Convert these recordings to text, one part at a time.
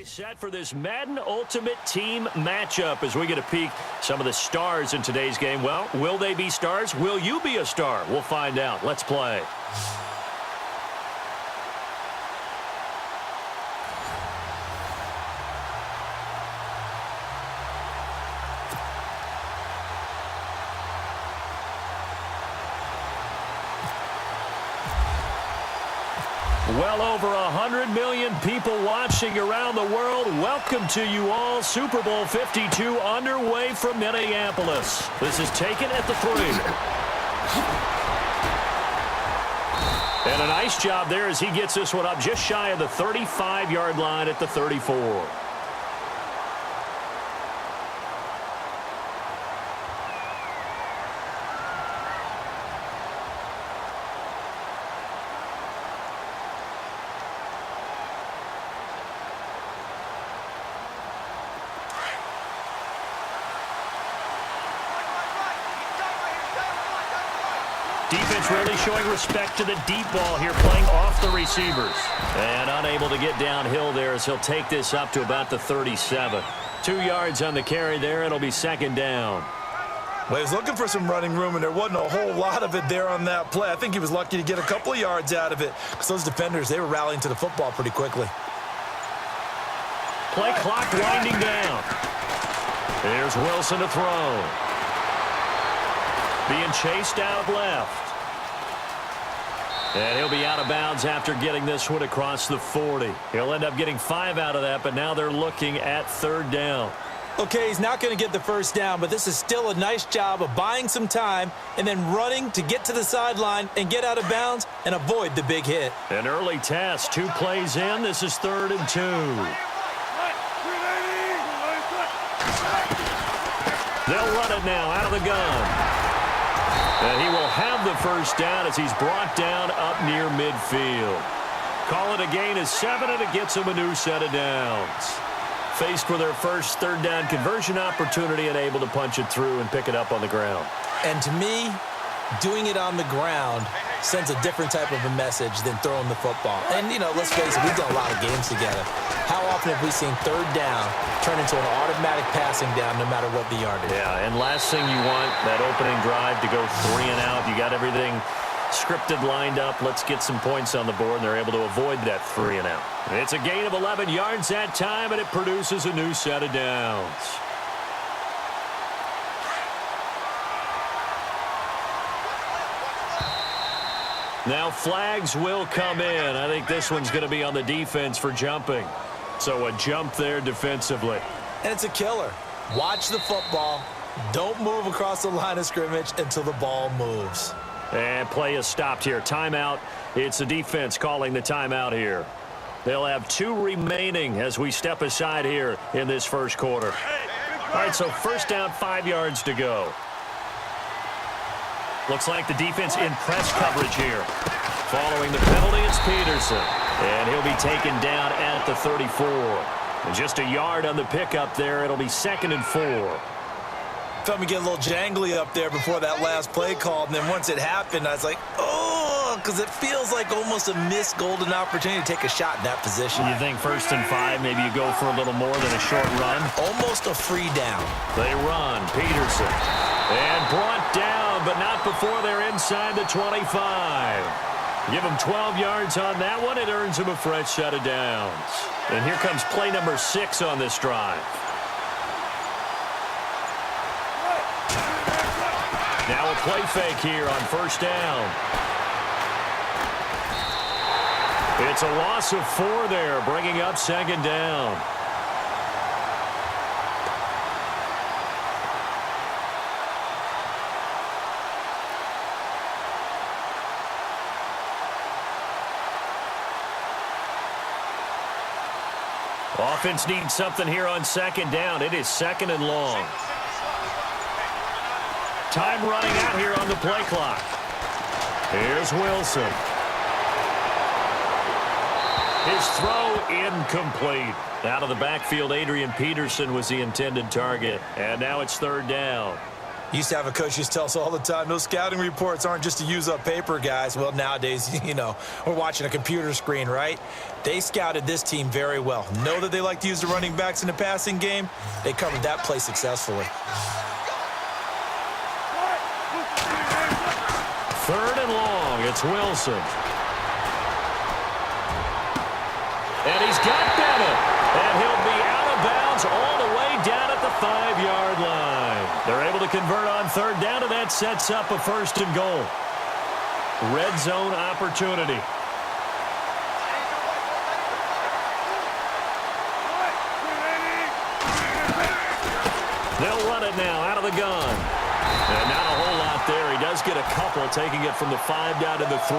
Set for this Madden Ultimate Team matchup as we get a peek some of the stars in today's game. Well, will they be stars? Will you be a star? We'll find out. Let's play. Well over 100 million people watching around the world. Welcome to you all. Super Bowl 52 underway from Minneapolis. This is taken at the 3. And a nice job there as he gets this one up just shy of the 35-yard line at the 34. Defense really showing respect to the deep ball here, playing off the receivers. And unable to get downhill there as he'll take this up to about the 37. 2 yards on the carry there. It'll be second down. Well, he was looking for some running room, and there wasn't a whole lot of it there on that play. I think he was lucky to get a couple of yards out of it because those defenders, they were rallying to the football pretty quickly. Play clock winding down. Here's Wilson to throw. Being chased out left. And he'll be out of bounds after getting this one across the 40. He'll end up getting 5 out of that, but now they're looking at third down. Okay, he's not going to get the first down, but this is still a nice job of buying some time and then running to get to the sideline and get out of bounds and avoid the big hit. An early test, 2 plays in. This is 3rd and 2. They'll run it now out of the gun. And he will have the first down as he's brought down up near midfield. Call it a gain of 7, and it gets him a new set of downs. Faced with their first third down conversion opportunity and able to punch it through and pick it up on the ground. And to me, doing it on the ground sends a different type of a message than throwing the football. And, you know, let's face it, we've done a lot of games together. How often have we seen third down turn into an automatic passing down no matter what the yardage? Yeah, and last thing you want, that opening drive to go 3 and out. You got everything scripted, lined up. Let's get some points on the board, and they're able to avoid that 3 and out. It's a gain of 11 yards that time, and it produces a new set of downs. Now flags will come in. I think this one's going to be on the defense for jumping. So a jump there defensively. And it's a killer. Watch the football. Don't move across the line of scrimmage until the ball moves. And play is stopped here. Timeout. It's the defense calling the timeout here. They'll have 2 remaining as we step aside here in this first quarter. All right, so first down, 5 yards to go. Looks like the defense in press coverage here. Following the penalty, it's Peterson. And he'll be taken down at the 34. And just a yard on the pickup there. It'll be 2nd and 4. Felt me get a little jangly up there before that last play call, and then once it happened, I was like, oh, because it feels like almost a missed golden opportunity to take a shot in that position. You think 1st and 5, maybe you go for a little more than a short run? Almost a free down. They run. Peterson. And brought down, but not before they're inside the 25. Give him 12 yards on that one. It earns him a fresh set of downs. And here comes play number 6 on this drive. Now a play fake here on first down. It's a loss of 4 there, bringing up 2nd down. Offense needs something here on 2nd down. It is 2nd and long. Time running out here on the play clock. Here's Wilson. His throw incomplete. Out of the backfield, Adrian Peterson was the intended target. And now it's 3rd down. Used to have a coach used to tell us all the time, those scouting reports aren't just to use up paper, guys. Well, nowadays, we're watching a computer screen, right? They scouted this team very well. Know that they like to use the running backs in the passing game. They covered that play successfully. 3rd and long. It's Wilson. And he's got Bennett. And he'll be out of bounds all the way down at the 5-yard line. They're able to convert on 3rd down, and that sets up a 1st and goal. Red zone opportunity. They'll run it now out of the gun. And not a whole lot there. He does get a couple, taking it from the 5 down to the 3.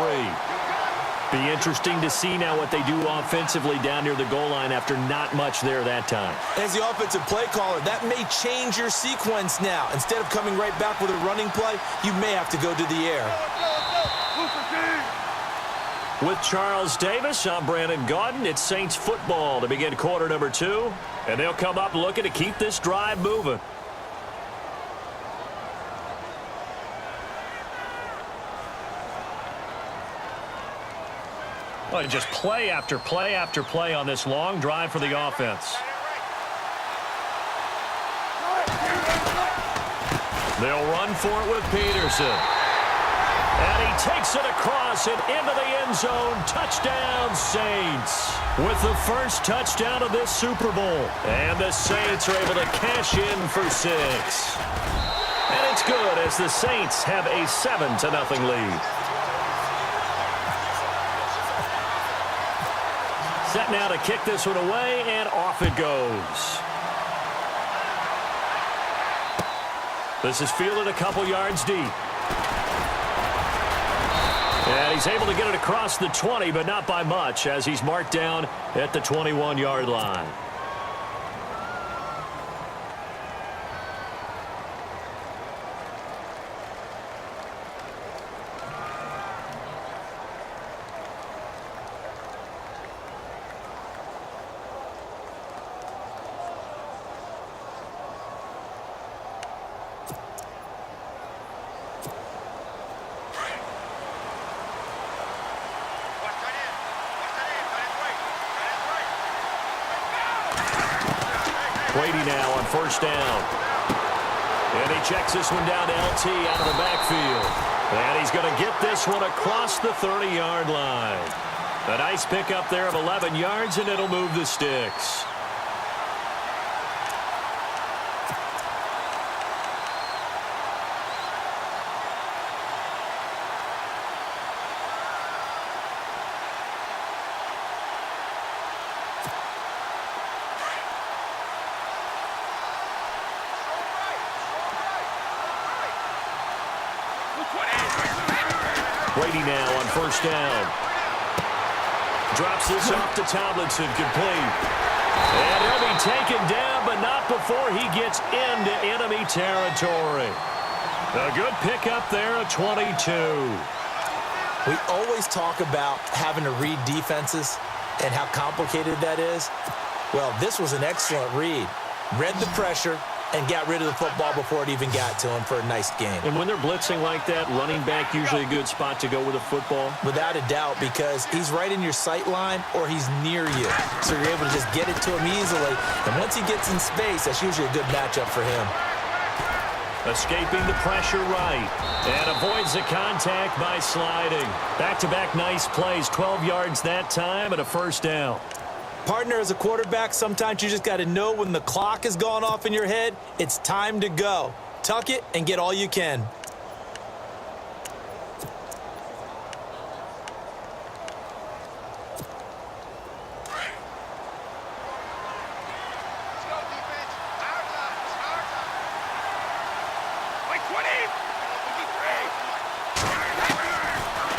Be interesting to see now what they do offensively down near the goal line after not much there that time. As the offensive play caller, that may change your sequence now. Instead of coming right back with a running play, you may have to go to the air. With Charles Davis, I'm Brandon Gaudin. It's Saints football to begin quarter number 2. And they'll come up looking to keep this drive moving. Well, just play after play after play on this long drive for the offense. They'll run for it with Peterson. And he takes it across and into the end zone. Touchdown, Saints. With the first touchdown of this Super Bowl. And the Saints are able to cash in for 6. And it's good as the Saints have a 7-0 lead. Set now to kick this one away, and off it goes. This is fielded a couple yards deep. And he's able to get it across the 20, but not by much, as he's marked down at the 21-yard line. Brady now on 1st down. And he checks this one down to LT out of the backfield. And he's going to get this one across the 30-yard line. A nice pickup there of 11 yards, and it'll move the sticks. Brady now on 1st down. Drops this off to Tomlinson, complete. And he'll be taken down, but not before he gets into enemy territory. A good pickup there at 22. We always talk about having to read defenses and how complicated that is. Well, this was an excellent read. Read the pressure and got rid of the football before it even got to him for a nice game. And when they're blitzing like that, running back usually a good spot to go with a football? Without a doubt, because he's right in your sight line or he's near you. So you're able to just get it to him easily. And once he gets in space, that's usually a good matchup for him. Escaping the pressure right. And avoids the contact by sliding. Back-to-back nice plays. 12 yards that time and a 1st down. Partner, as a quarterback, sometimes you just got to know when the clock has gone off in your head, it's time to go. Tuck it and get all you can.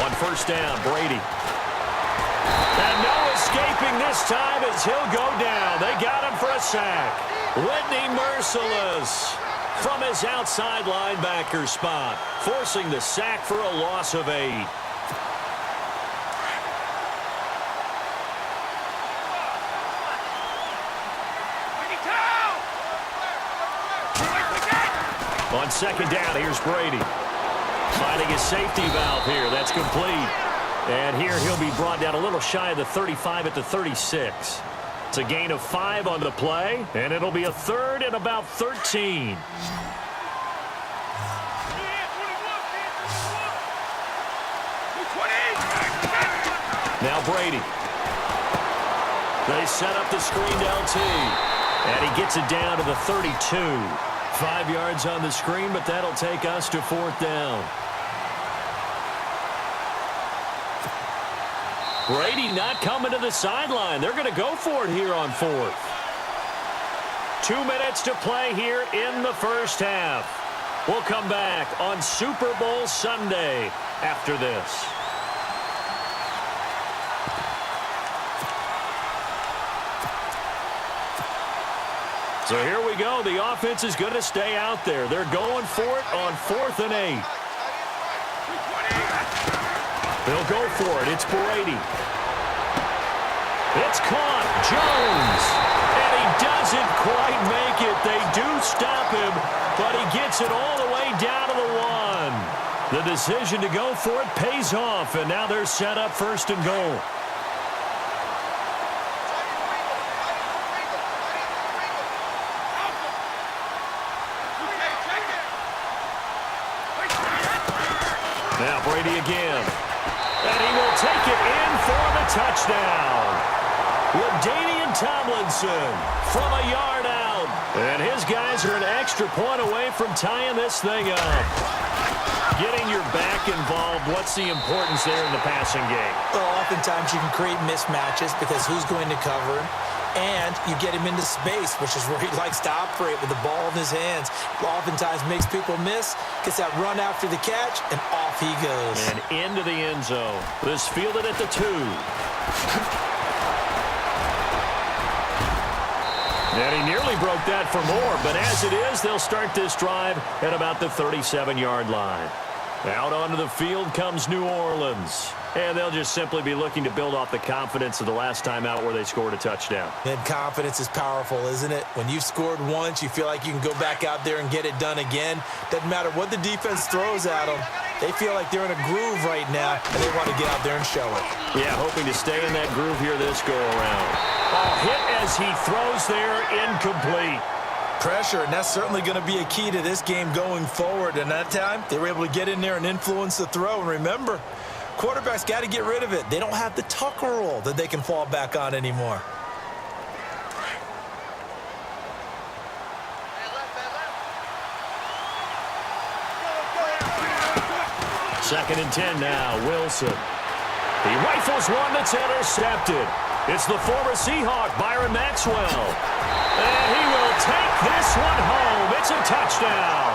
On 1st down, Brady. And no escaping this time as he'll go down. They got him for a sack. Whitney merciless from his outside linebacker spot, forcing the sack for a loss of 8. On second down, here's Brady. Finding his safety valve here. That's complete. And here he'll be brought down a little shy of the 35 at the 36. It's a gain of 5 on the play, and it'll be a third and about 13. Now Brady. They set up the screen LT. And he gets it down to the 32. 5 yards on the screen, but that'll take us to 4th down. Brady not coming to the sideline. They're going to go for it here on 4th. 2 minutes to play here in the first half. We'll come back on Super Bowl Sunday after this. So here we go. The offense is going to stay out there. They're going for it on 4th and 8. They'll go for it. It's Brady. It's caught. Jones. And he doesn't quite make it. They do stop him, but he gets it all the way down to the 1. The decision to go for it pays off, and now they're set up 1st and goal. Now Brady again. And he will take it in for the touchdown. LaDainian Tomlinson from a yard out. And his guys are an extra point away from tying this thing up. Getting your back involved, what's the importance there in the passing game? Well, oftentimes you can create mismatches because who's going to cover him? And you get him into space, which is where he likes to operate with the ball in his hands. Oftentimes makes people miss, gets that run after the catch, and off he goes. And into the end zone. This fielded at the 2. And he nearly broke that for more, but as it is, they'll start this drive at about the 37-yard line. Out onto the field comes New Orleans. And they'll just simply be looking to build off the confidence of the last time out where they scored a touchdown. And confidence is powerful, isn't it? When you've scored once, you feel like you can go back out there and get it done again. Doesn't matter what the defense throws at them. They feel like they're in a groove right now, and they want to get out there and show it. Yeah, hoping to stay in that groove here this go-around. Hit as he throws there, incomplete. Pressure, and that's certainly going to be a key to this game going forward. And that time, they were able to get in there and influence the throw. And remember, quarterbacks got to get rid of it. They don't have the Tucker rule that they can fall back on anymore. Second and 10 now, Wilson. He rifles one that's intercepted. It's the former Seahawk, Byron Maxwell. And he will take this one home. It's a touchdown.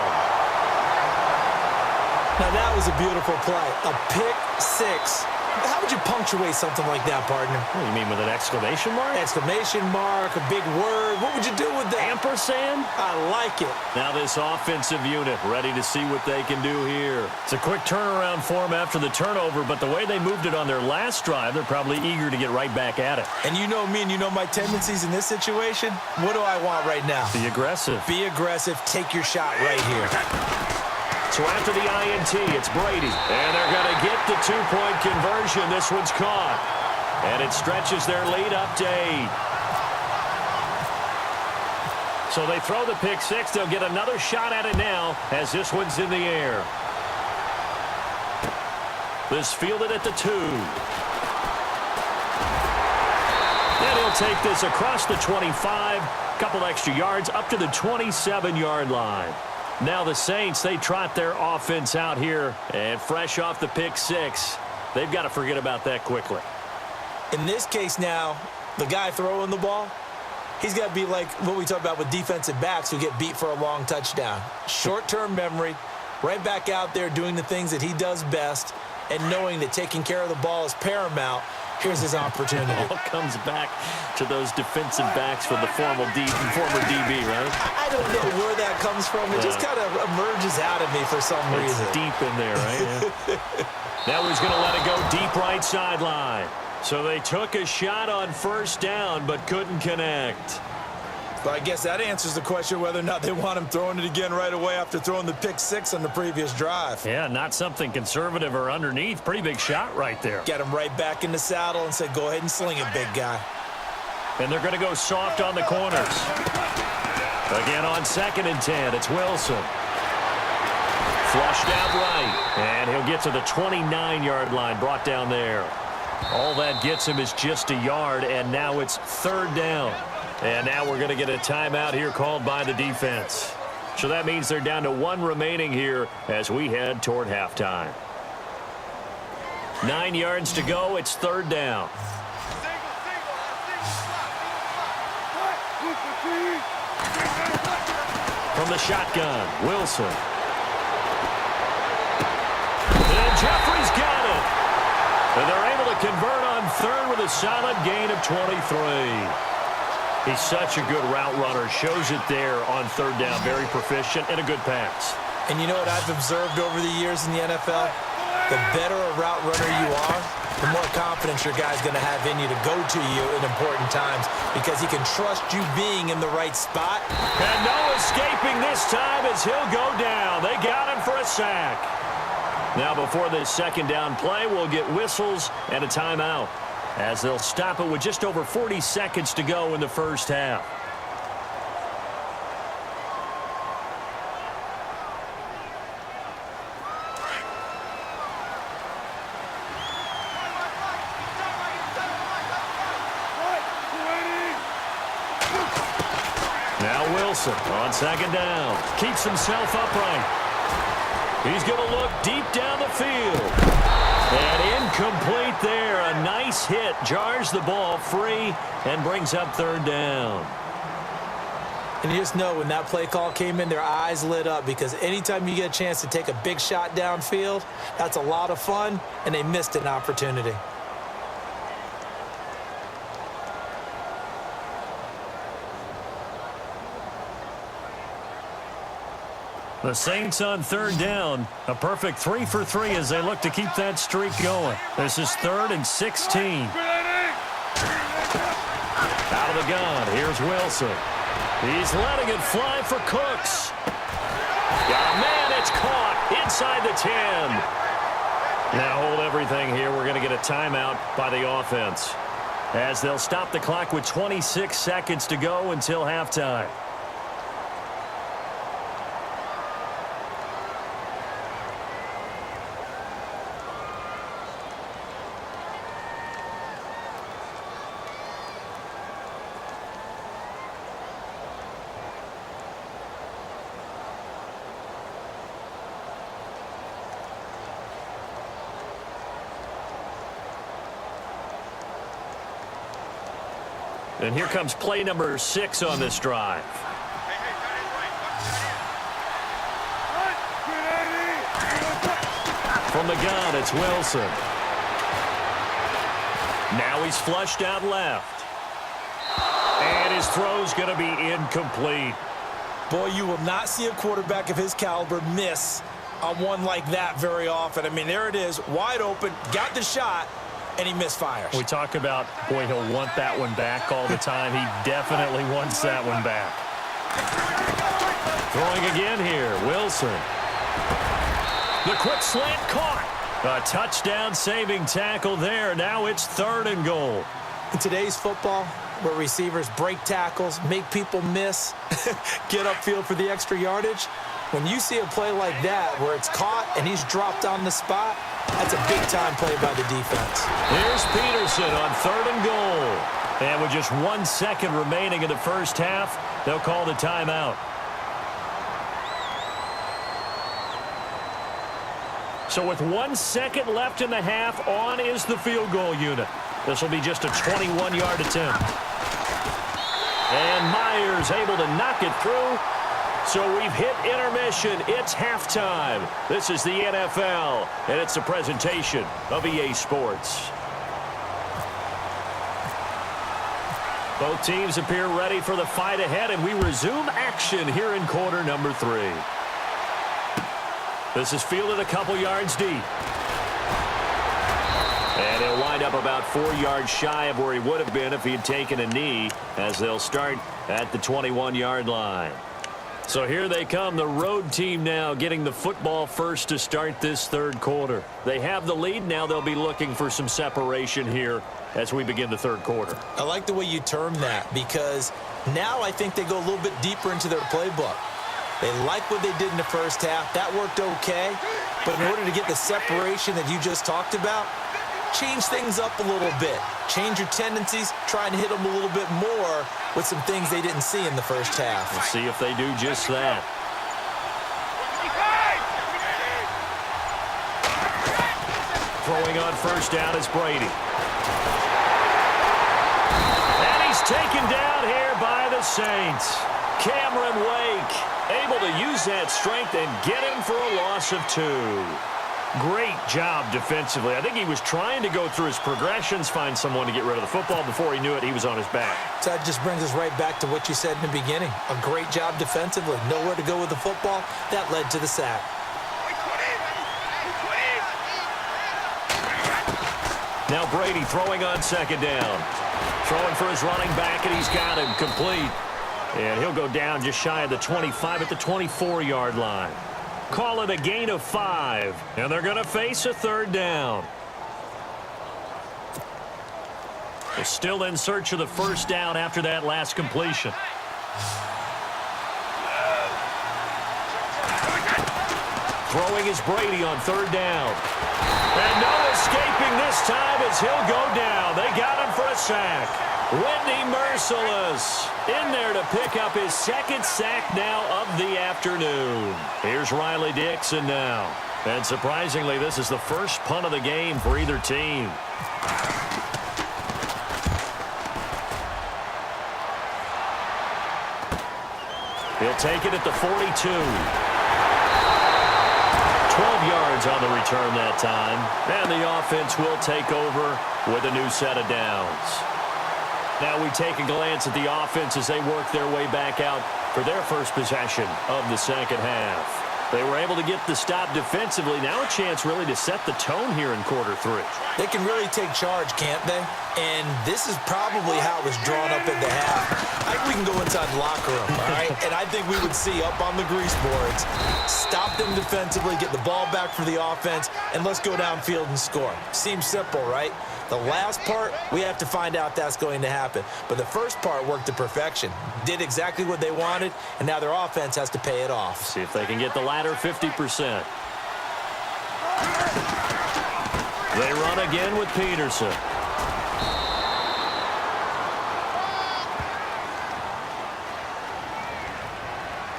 Now, that was a beautiful play. A pick six. How would you punctuate something like that, partner? What do you mean, with an exclamation mark? Exclamation mark, a big word. What would you do with that? Ampersand? I like it. Now this offensive unit ready to see what they can do here. It's a quick turnaround for them after the turnover, but the way they moved it on their last drive, they're probably eager to get right back at it. And you know me and you know my tendencies in this situation. What do I want right now? Be aggressive. Be aggressive. Take your shot right here. So after the INT, it's Brady. And they're going to get the two-point conversion. This one's caught. And it stretches their lead up to 8. So they throw the pick six. They'll get another shot at it now as this one's in the air. This fielded at the 2. And he'll take this across the 25. Couple extra yards up to the 27-yard line. Now the Saints, they trot their offense out here, and fresh off the pick six, they've got to forget about that quickly. In this case now, the guy throwing the ball, he's got to be like what we talk about with defensive backs who get beat for a long touchdown. Short-term memory, right back out there doing the things that he does best, and knowing that taking care of the ball is paramount. Here's his opportunity. It all comes back to those defensive backs from the former DB, right? I don't know where that comes from. It just kind of emerges out of me for some reason. It's deep in there, right? Now he's going to let it go deep right sideline. So they took a shot on first down but couldn't connect. But I guess that answers the question whether or not they want him throwing it again right away after throwing the pick six on the previous drive. Yeah, not something conservative or underneath. Pretty big shot right there. Get him right back in the saddle and say, go ahead and sling it, big guy. And they're going to go soft on the corners. Again on 2nd and 10, it's Wilson. Flushed out right, and he'll get to the 29-yard line, brought down there. All that gets him is just a yard, and now it's 3rd down. And now we're going to get a timeout here called by the defense. So that means they're down to 1 remaining here as we head toward halftime. 9 yards to go, it's 3rd down. From the shotgun, Wilson. And Jeffrey's got it. And they're able to convert on 3rd with a solid gain of 23. He's such a good route runner. Shows it there on 3rd down. Very proficient and a good pass. And you know what I've observed over the years in the NFL? The better a route runner you are, the more confidence your guy's going to have in you to go to you in important times because he can trust you being in the right spot. And no escaping this time as he'll go down. They got him for a sack. Now before this 2nd down play, we'll get whistles and a timeout as they'll stop it with just over 40 seconds to go in the first half. Now Wilson on 2nd down. Keeps himself upright. He's going to look deep down the field. And incomplete there. A nice hit. Jars the ball free and brings up 3rd down. And you just know when that play call came in, their eyes lit up because anytime you get a chance to take a big shot downfield, that's a lot of fun, and they missed an opportunity. The Saints on 3rd down. A perfect 3 for 3 as they look to keep that streak going. This is 3rd and 16. Out of the gun, here's Wilson. He's letting it fly for Cooks. Got a man, it's caught inside the 10. Now hold everything here. We're going to get a timeout by the offense as they'll stop the clock with 26 seconds to go until halftime. And here comes play number 6 on this drive. From the gun, it's Wilson. Now he's flushed out left. And his throw's going to be incomplete. Boy, you will not see a quarterback of his caliber miss on one like that very often. I mean, there it is, wide open, got the shot, and he misfires. We talk about, boy, he'll want that one back all the time. He definitely wants that one back. Throwing again here, Wilson. The quick slant caught. A touchdown-saving tackle there. Now it's 3rd and goal. In today's football, where receivers break tackles, make people miss, get upfield for the extra yardage, when you see a play like that where it's caught and he's dropped on the spot, that's a big-time play by the defense. Here's Peterson on 3rd and goal. And with just 1 second remaining in the first half, they'll call the timeout. So with 1 second left in the half, on is the field goal unit. This will be just a 21-yard attempt. And Myers able to knock it through. So we've hit intermission. It's halftime. This is the NFL, and it's a presentation of EA Sports. Both teams appear ready for the fight ahead, and we resume action here in quarter number 3. This is fielded a couple yards deep. And he'll line wind up about 4 yards shy of where he would have been if he had taken a knee, as they'll start at the 21-yard line. So here they come, the road team now getting the football first to start this third quarter. They have the lead. Now they'll be looking for some separation here as we begin the third quarter. I like the way you term that, because now I think they go a little bit deeper into their playbook. They like what they did in the first half. That worked okay. But in order to get the separation that you just talked about, change things up a little bit. Change your tendencies, try and hit them a little bit more with some things they didn't see in the first half. Let's see if they do just that. Throwing on first down is Brady. And he's taken down here by the Saints. Cameron Wake able to use that strength and get him for a loss of 2. Great job defensively. I think he was trying to go through his progressions, find someone to get rid of the football. Before he knew it, he was on his back. So that just brings us right back to what you said in the beginning. A great job defensively. Nowhere to go with the football. That led to the sack. Now Brady throwing on second down. Throwing for his running back, and he's got him complete. And he'll go down just shy of the 25 at the 24-yard line. Call it a gain of 5, and they're going to face a third down. They're still in search of the first down after that last completion. Throwing is Brady on third down. And no escaping this time as he'll go down. They got him for a sack. Whitney Merciless in there to pick up his second sack now of the afternoon. Here's Riley Dixon now. And surprisingly, this is the first punt of the game for either team. He'll take it at the 42. 12 yards on the return that time. And the offense will take over with a new set of downs. Now we take a glance at the offense as they work their way back out for their first possession of the second half. They were able to get the stop defensively. Now a chance really to set the tone here in quarter 3. They can really take charge, can't they? And this is probably how it was drawn up in the half. I think we can go inside the locker room, all right? And I think we would see up on the grease boards, stop them defensively, get the ball back for the offense, and let's go downfield and score. Seems simple, right? The last part, we have to find out that's going to happen. But the first part worked to perfection. Did exactly what they wanted, and now their offense has to pay it off. See if they can get the latter 50%. They run again with Peterson.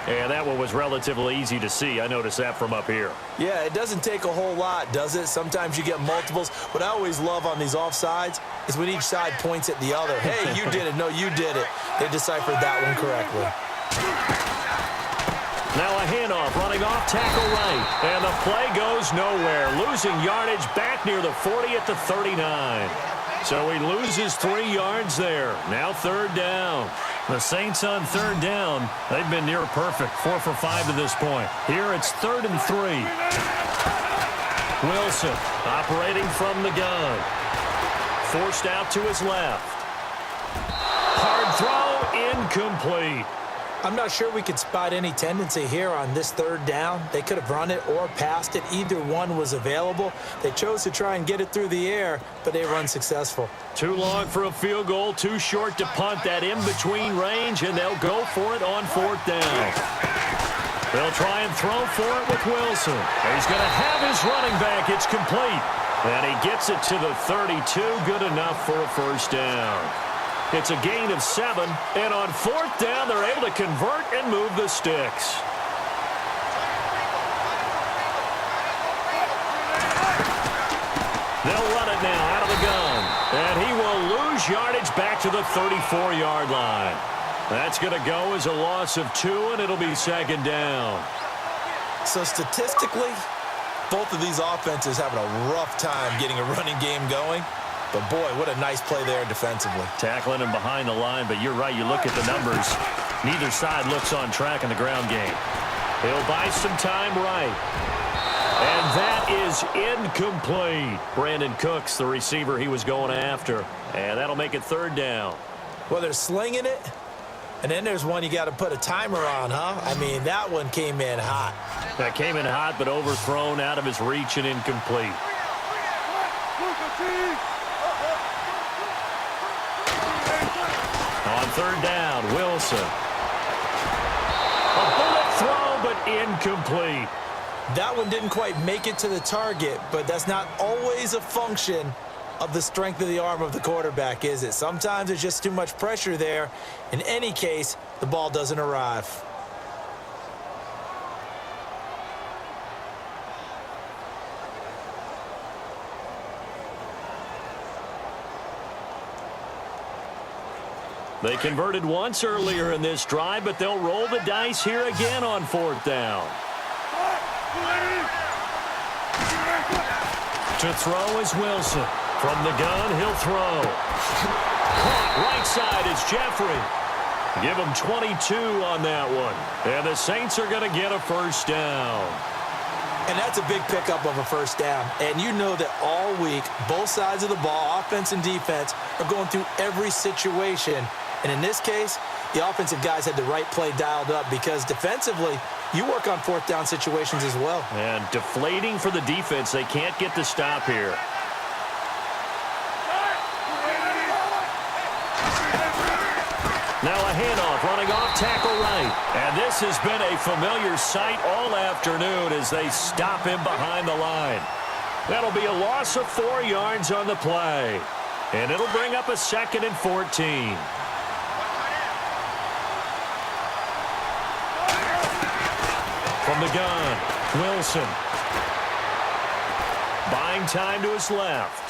And that one was relatively easy to see. I noticed that from up here. Yeah, it doesn't take a whole lot, does it? Sometimes you get multiples. What I always love on these offsides is when each side points at the other. Hey, you did it. No, you did it. They deciphered that one correctly. Now a handoff running off tackle right. And the play goes nowhere. Losing yardage back near the 40 at the 39. So he loses 3 yards there. Now third down. The Saints on third down, they've been near perfect, 4 for 5 to this point. Here it's 3rd and 3. Wilson operating from the gun. Forced out to his left. Hard throw, incomplete. I'm not sure we could spot any tendency here on this third down. They could have run it or passed it. Either one was available. They chose to try and get it through the air, but they were unsuccessful. Too long for a field goal, too short to punt that in-between range, and they'll go for it on 4th down. They'll try and throw for it with Wilson. He's going to have his running back. It's complete. And he gets it to the 32. Good enough for a first down. It's a gain of 7, and on 4th down, they're able to convert and move the sticks. They'll run it now out of the gun, and he will lose yardage back to the 34-yard line. That's going to go as a loss of 2, and it'll be 2nd down. So statistically, both of these offenses having a rough time getting a running game going. But, boy, what a nice play there defensively. Tackling him behind the line, but you're right. You look at the numbers. Neither side looks on track in the ground game. He'll buy some time right. And that is incomplete. Brandon Cooks, the receiver he was going after. And that'll make it third down. Well, they're slinging it. And then there's one you got to put a timer on, huh? I mean, that one came in hot. That came in hot, but overthrown out of his reach and incomplete. On third down, Wilson. A bullet throw, but incomplete. That one didn't quite make it to the target, but that's not always a function of the strength of the arm of the quarterback, is it? Sometimes there's just too much pressure there. In any case, the ball doesn't arrive. They converted once earlier in this drive, but they'll roll the dice here again on fourth down. To throw is Wilson. From the gun, he'll throw. Caught right side is Jeffrey. Give him 22 on that one. And the Saints are going to get a first down. And that's a big pickup of a first down. And you know that all week, both sides of the ball, offense and defense, are going through every situation. And in this case, the offensive guys had the right play dialed up because defensively, you work on fourth down situations as well. And deflating for the defense. They can't get the stop here. Now a handoff running off tackle right. And this has been a familiar sight all afternoon as they stop him behind the line. That'll be a loss of 4 yards on the play. And it'll bring up a 2nd and 14. From the gun, Wilson. Buying time to his left.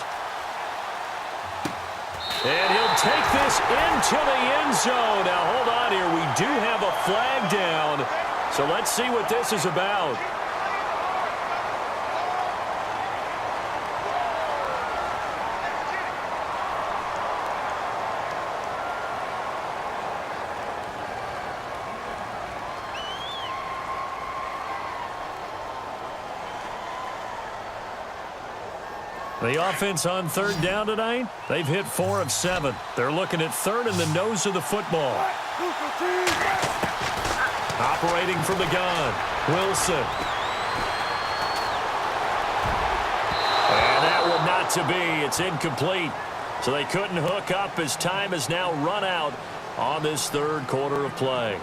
And he'll take this into the end zone. Now, hold on here. We do have a flag down. So let's see what this is about. The offense on third down tonight, they've hit 4 of 7. They're looking at third in the nose of the football. Operating from the gun, Wilson. And that one not to be. It's incomplete. So they couldn't hook up as time has now run out on this third quarter of play.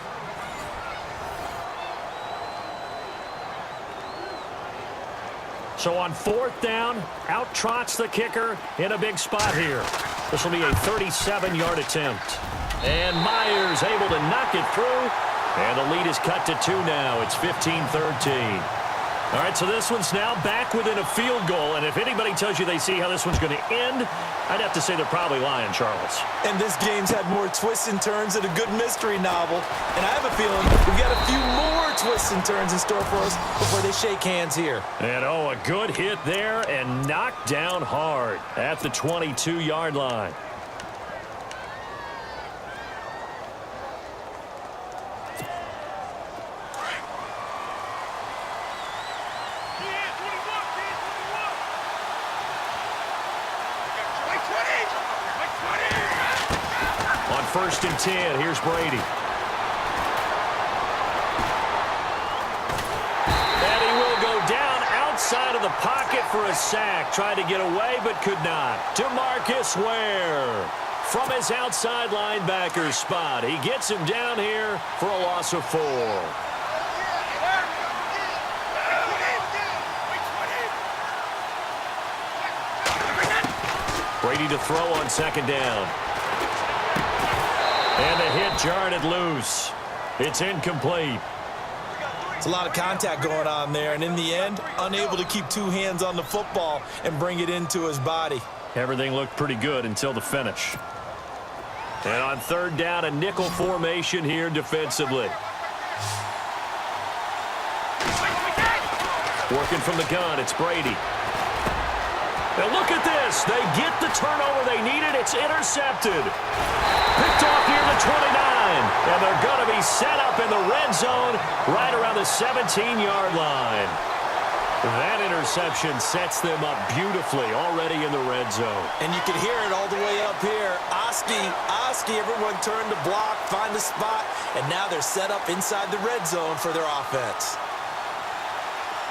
So on fourth down, out trots the kicker in a big spot here. This will be a 37-yard attempt. And Myers able to knock it through. And the lead is cut to 2 now. It's 15-13. All right, so this one's now back within a field goal. And if anybody tells you they see how this one's going to end, I'd have to say they're probably lying, Charles. And this game's had more twists and turns than a good mystery novel. And I have a feeling we've got a few more twists and turns in store for us before they shake hands here. And, oh, a good hit there and knocked down hard at the 22-yard line. First and 10. Here's Brady. And he will go down outside of the pocket for a sack. Tried to get away but could not. DeMarcus Ware from his outside linebacker spot. He gets him down here for a loss of 4. Brady to throw on second down. And the hit jarred it loose. It's incomplete. It's a lot of contact going on there, and in the end, unable to keep 2 hands on the football and bring it into his body. Everything looked pretty good until the finish. And on third down, a nickel formation here defensively. Working from the gun, it's Brady. Now look at this. They get the turnover they needed. It's intercepted. Picked off near the 29. And they're going to be set up in the red zone right around the 17-yard line. That interception sets them up beautifully already in the red zone. And you can hear it all the way up here. Oski, everyone turned to block, find the spot, and now they're set up inside the red zone for their offense.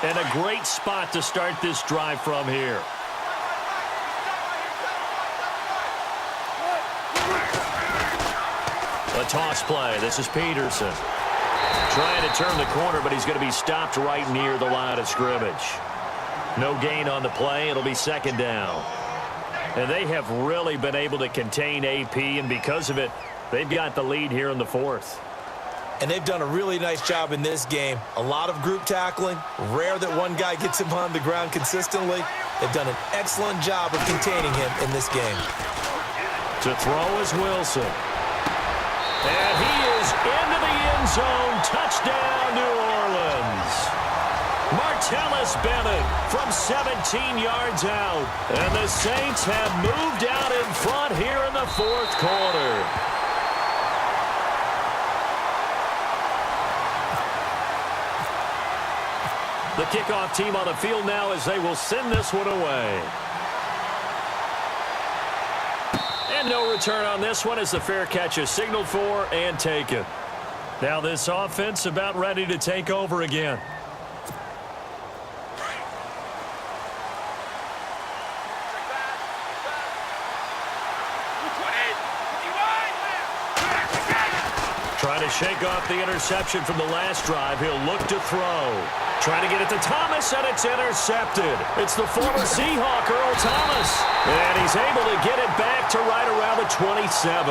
And a great spot to start this drive from here. A toss play. This is Peterson. Trying to turn the corner, but he's going to be stopped right near the line of scrimmage. No gain on the play. It'll be second down. And they have really been able to contain AP, and because of it, they've got the lead here in the fourth. And they've done a really nice job in this game. A lot of group tackling. Rare that one guy gets him on the ground consistently. They've done an excellent job of containing him in this game. To throw is Wilson. And he is into the end zone. Touchdown, New Orleans. Martellus Bennett from 17 yards out. And the Saints have moved out in front here in the fourth quarter. The kickoff team on the field now as they will send this one away. And no return on this one as the fair catch is signaled for and taken. Now this offense about ready to take over again. Trying to shake off the interception from the last drive. He'll look to throw. Trying to get it to Thomas, and it's intercepted. It's the former Seahawk, Earl Thomas. And he's able to get it back to right around the 27.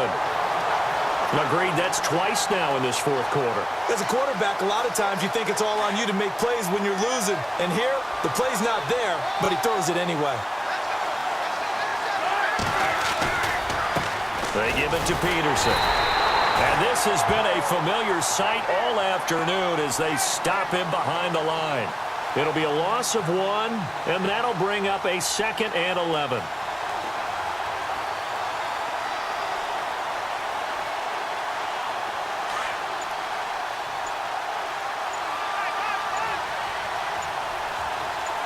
Agreed, that's twice now in this fourth quarter. As a quarterback, a lot of times you think it's all on you to make plays when you're losing. And here, the play's not there, but he throws it anyway. They give it to Peterson. And this has been a familiar sight all afternoon as they stop him behind the line. It'll be a loss of 1, and that'll bring up a 2nd and 11.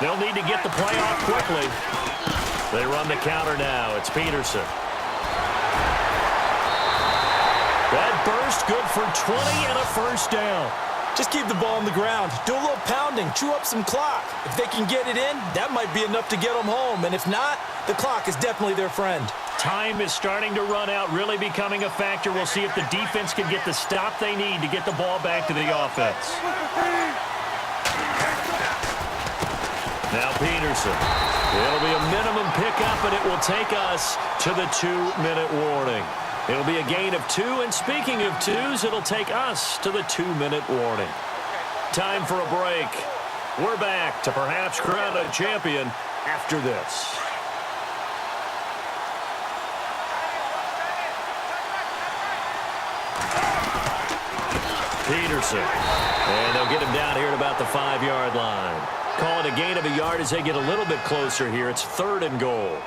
They'll need to get the play off quickly. They run the counter now. It's Peterson. That burst good for 20 and a first down. Just keep the ball on the ground. Do a little pounding. Chew up some clock. If they can get it in, that might be enough to get them home. And if not, the clock is definitely their friend. Time is starting to run out, really becoming a factor. We'll see if the defense can get the stop they need to get the ball back to the offense. Now Peterson. It'll be a minimum pickup, and it will take us to the 2-minute warning. It'll be a gain of 2, and speaking of 2s, it'll take us to the 2-minute warning. Time for a break. We're back to perhaps crown a champion after this. Peterson. And they'll get him down here at about the 5-yard line. Call it a gain of a yard as they get a little bit closer here. It's 3rd and goal.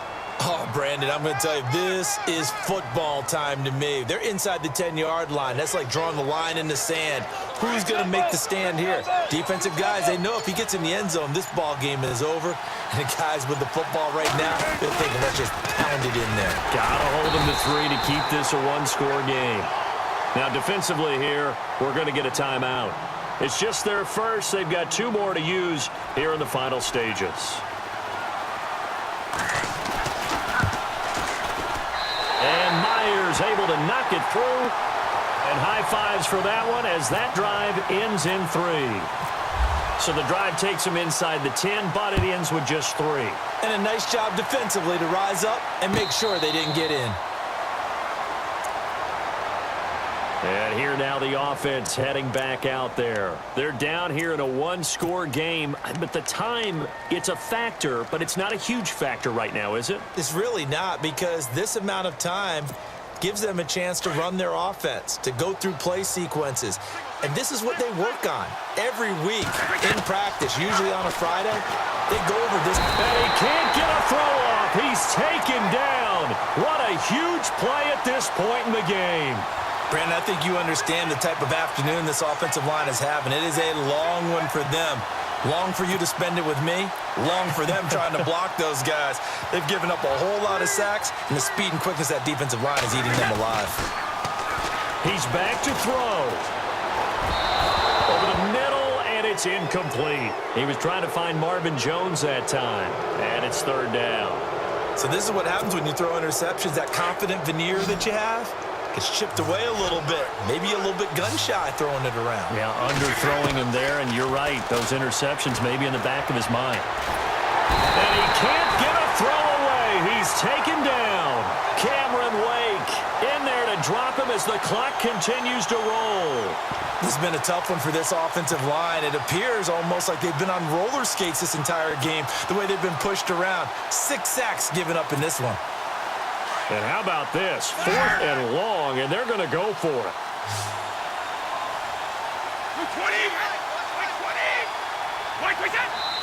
Oh, Brandon, I'm going to tell you, this is football time to me. They're inside the 10-yard line. That's like drawing the line in the sand. Who's going to make the stand here? Defensive guys, they know if he gets in the end zone, this ball game is over. And the guys with the football right now, they're thinking, let's just pound it in there. Gotta hold them to 3 to keep this a 1-score game. Now, defensively here, we're going to get a timeout. It's just their first. They've got 2 more to use here in the final stages. And Myers able to knock it through. And high fives for that one as that drive ends in 3. So the drive takes them inside the 10, but it ends with just 3. And a nice job defensively to rise up and make sure they didn't get in. And here now the offense heading back out there. They're down here in a 1-score game, but the time, it's a factor, but it's not a huge factor right now, is it? It's really not, because this amount of time gives them a chance to run their offense, to go through play sequences. And this is what they work on every week in practice, usually on a Friday. They go over this. And he can't get a throw off. He's taken down. What a huge play at this point in the game. Brandon, I think you understand the type of afternoon this offensive line is having. It is a long one for them. Long for you to spend it with me, long for them trying to block those guys. They've given up a whole lot of sacks, and the speed and quickness of that defensive line is eating them alive. He's back to throw. Over the middle, and it's incomplete. He was trying to find Marvin Jones that time, and it's third down. So this is what happens when you throw interceptions. That confident veneer that you have gets chipped away a little bit. Maybe a little bit gun-shy throwing it around. Yeah, underthrowing him there, and you're right. Those interceptions may be in the back of his mind. And he can't get a throw away. He's taken down. Cameron Wake in there to drop him as the clock continues to roll. This has been a tough one for this offensive line. It appears almost like they've been on roller skates this entire game, the way they've been pushed around. 6 sacks given up in this one. And how about this? 4th and long, and they're going to go for it.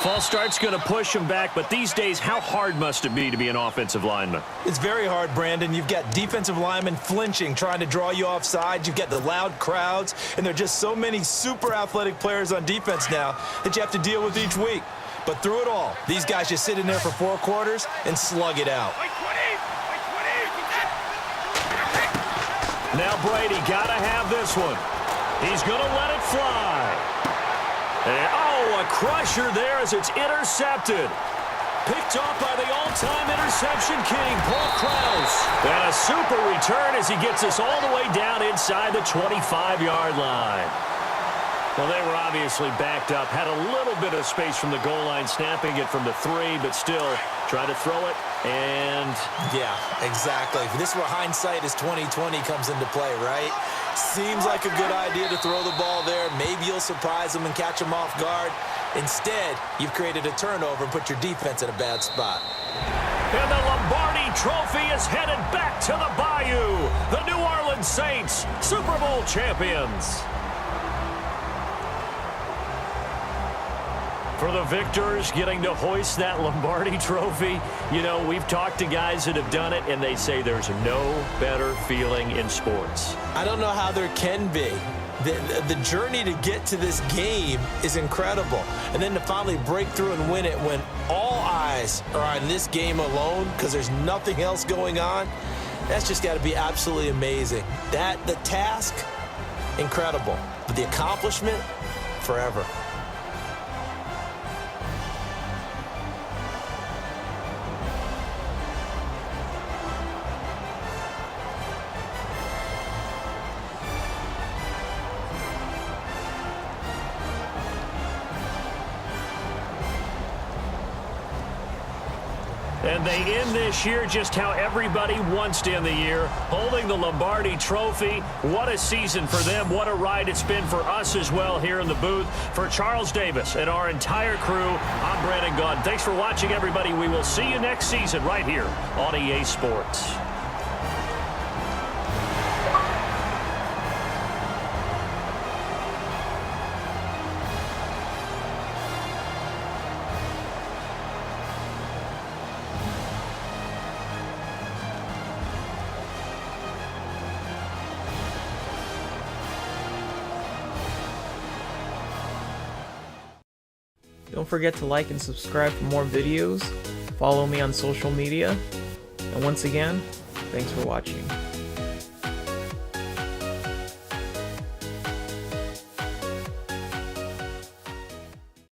False start's going to push him back, but these days, how hard must it be to be an offensive lineman? It's very hard, Brandon. You've got defensive linemen flinching, trying to draw you offside. You've got the loud crowds, and there are just so many super athletic players on defense now that you have to deal with each week. But through it all, these guys just sit in there for 4 quarters and slug it out. Now Brady got to have this one. He's going to let it fly. And, oh, a crusher there as it's intercepted. Picked off by the all-time interception king, Paul Krause. And a super return as he gets us all the way down inside the 25-yard line. Well, they were obviously backed up, had a little bit of space from the goal line, snapping it from the 3, but still try to throw it, and... Yeah, exactly. This is where hindsight is 20/20 comes into play, right? Seems like a good idea to throw the ball there. Maybe you'll surprise them and catch them off guard. Instead, you've created a turnover and put your defense in a bad spot. And the Lombardi Trophy is headed back to the Bayou. The New Orleans Saints, Super Bowl champions. For the victors, getting to hoist that Lombardi Trophy, you know, we've talked to guys that have done it, and they say there's no better feeling in sports. I don't know how there can be. The journey to get to this game is incredible. And then to finally break through and win it when all eyes are on this game alone because there's nothing else going on, that's just got to be absolutely amazing. The task, incredible. But the accomplishment, forever. And they end this year just how everybody wants to end the year, holding the Lombardi Trophy. What a season for them. What a ride it's been for us as well here in the booth. For Charles Davis and our entire crew, I'm Brandon Gaudin. Thanks for watching, everybody. We will see you next season right here on EA Sports. Don't forget to like and subscribe for more videos. Follow me on social media. And once again, thanks for watching.